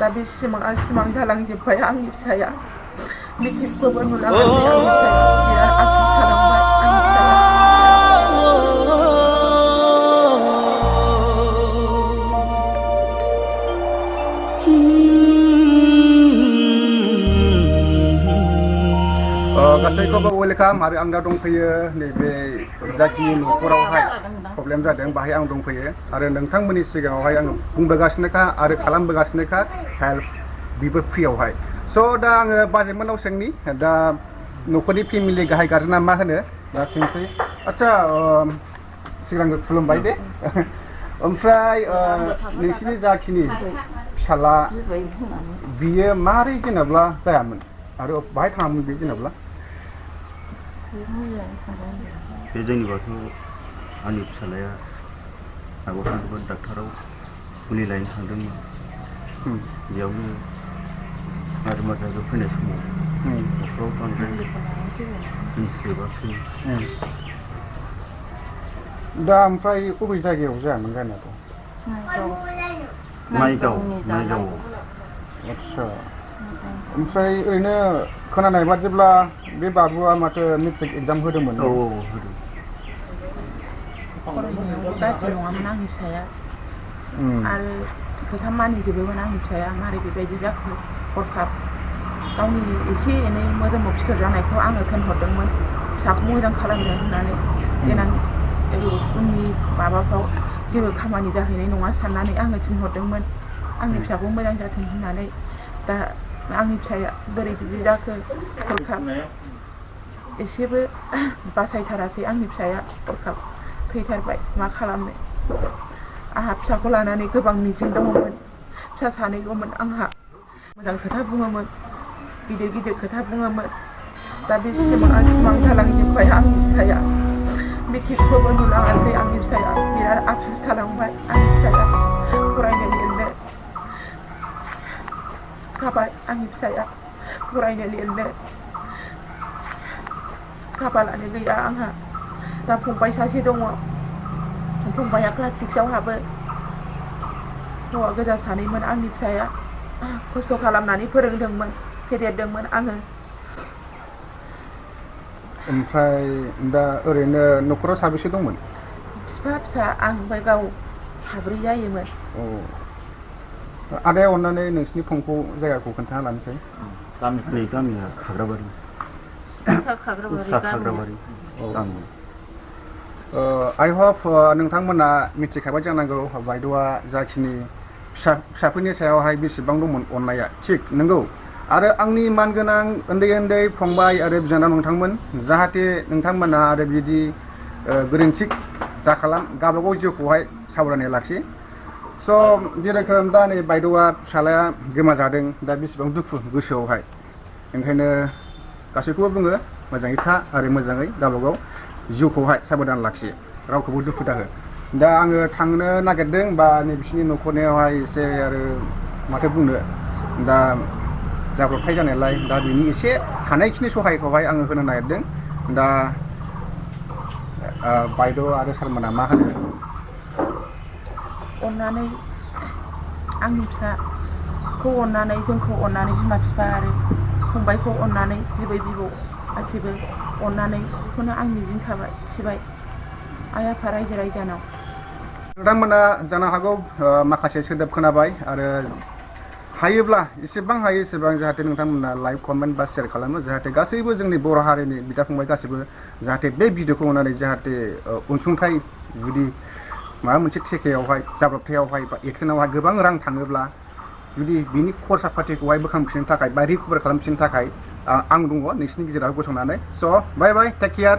दा बे सिमां जालांजोब्बाय आंनि फिसाया मेट्रिकखौबो नुलाङासै आंनि फिसाया बिराद आफसुस थालांबाय आंनि फिसाया गासैखौबो वेलकाम आरो आं दा दंफैयो नैबे जाखिनि न'खरावहाय प्रब्लेम जादों बाहाय आं दंफैयो आरो नोंथांमोननि सिगाङावहाय आङो बुंबोगासिनोखा आरो खालामबोगासिनोखा हेल्प बिबो फ्रियावहाय स' दा आङो बाजेमोननाव सोंनि दा न'खरनि फेमिलि गाहाय गारजेना मा होनो दा सोंसै आदसा सिगांनो खुलुमबाय दे ओमफ्राय नोंसिनि जाखिनि फिसाला बियो मारै जेनेब्ला जायामोन आरो बाहाय थाङामोन बे जेनेब्ला बे जोंनि बाथौ आंनि फिसालाया आगोल थांदोंमोन डाक्टाराव मुलि लायनो थांदोंमोन बेयावनो आरो माखासे फैनाय समाव न'खराव बांद्राय मिथिजोबाखिसै दा ओमफ्राय बबे जायगायाव जायामोन जानायाथ' माइगाव आदसा ओमफ्राय ओरैनो खोनानाय बादिब्ला बे बाबुआ माथो मेट्रिक एग्जाम होदोंमोन औ होदों फरायनायावबो गाज्रि नङामोन आंनि फिसाया आरो खोथा मानिजोबोमोन आंनि फिसाया मारै बेबायदि जाखो हरखाब गावनि एसे एनै मोदोमाव फिथर जानायखौ आङो खोन्हरदोंमोन फिसाखौ मोजां खालामनो होननानै देनां उननि माबाफ्राव जेबो खामानि जाहैनाय नङा साननानै आङो थिनहरदोंमोन आंनि फिसाखौ मोजां जाथों होननानै दा आंनि फिसाया बोरै बिदि जाखो हरखाब एसेबो बासायथारासै आंनि फिसाया हरखाब थैथारबाय मा खालामनो आंहा फिसाखौ लानानै गोबां मिजिं दङमोन फिसा सानैल'मोन आंहा मोजां खोथा बुङोमोन गिदिर खोथा बुङोमोन दा बे सिमां जालांजोब्बाय आंनि फिसाया मेट्रिकखौबो नुलाङासै आंनि फिसाया बिराद आफसुस थालांबाय आंनि फिसाया फरायनो लिरनो गाबाय आंनि फिसाया फरायनो लिरनो खाफालानो गैया आंहा दा फंबाय सासे दङ फंबाया क्लास 6आव हाबो हौवा गोजा सानैमोन आंनि फिसाया खस्थ' खालामनानै फोरोंदोंमोन फेदेरदोंमोन आङो ओमफ्राय दा ओरैनो न'खराव साबेसे दंमोन बिफा फिसा आं ओमफ्राय गाव साब्रै जायोमोन आदाया अननानै नोंसिनि फंखौ जायगाखौ खोन्थाना लानोसै गामिया खाग्राबारि आइ हप नोंथांमोना मिथिखाबाय जानांगौ बायद'आ जाखिनि फिसाफोरनि सायावहाय बेसेबां दंमोन अननाया थिग नंगौ आरो आंनि मानगोनां उन्दै फंबाय आरो बिनानाव नोंथांमोन जाहाथे नोंथांमोना आरो बिदि गोरोन्थि दाखालाम गावबागाव जिउखौहाय सावरायनाय लाखि स' जेरोखोम दा नै बायद'आ फिसालाया गोमाजादों दा बेसेबां दुखु गोसोआवहाय ओंखायनो गासैखौबो बुङो मोजाङै था आरो मोजाङै गावबागाव जिउखौहाय साबधान लाखि रावखौबो दुखु दाहो दा आङो थांनो नागिरदों बा नै बिसिनि न'खरनियावहाय एसे आरो माथो बुंनो दा जाब्रबथाय जानायलाय दा बिनि एसे हानायखिनि सहायखौहाय आङो होनो नागिरदों दा बायद' आरो सारमोना मा होनो अननानै आंनि फिसाखौ अननानै जोंखौ अननानै बिमा बिफा आरो फंबायखौ अननानै बिबै बिबौ गासिबो अननानै बेखौनो आं मिजिं थिबाय आइ आफा रायजो राजानाव नोंथांमोना जानो हागौ माखासे सोदोब खोनाबाय आरो हायोब्ला एसेबां हायो एसेबां जाहाथे नोंथांमोना लाइक कमेन्ट बा शेयार खालामो जाहाथे गासैबो जोंनि बर' हारिनि बिदा फंबाय गासैबो जाहाथे बे भिडिअखौ नुनानै जाहाथे अनसुंथाइ जुदि माबा मोनसे थेखायावहाय जाब्रबथायावहाय बा एक्सिडेन्टआवहाय गोबां रां थाङोब्ला जुदि बिनि खरसा पातिखौहाय बोखांफिननो थाखाय बा रिकभार खालामफिननो थाखाय आं दङ नोंसिनि गेजेराव गसंनानै स' बाय टेक केयार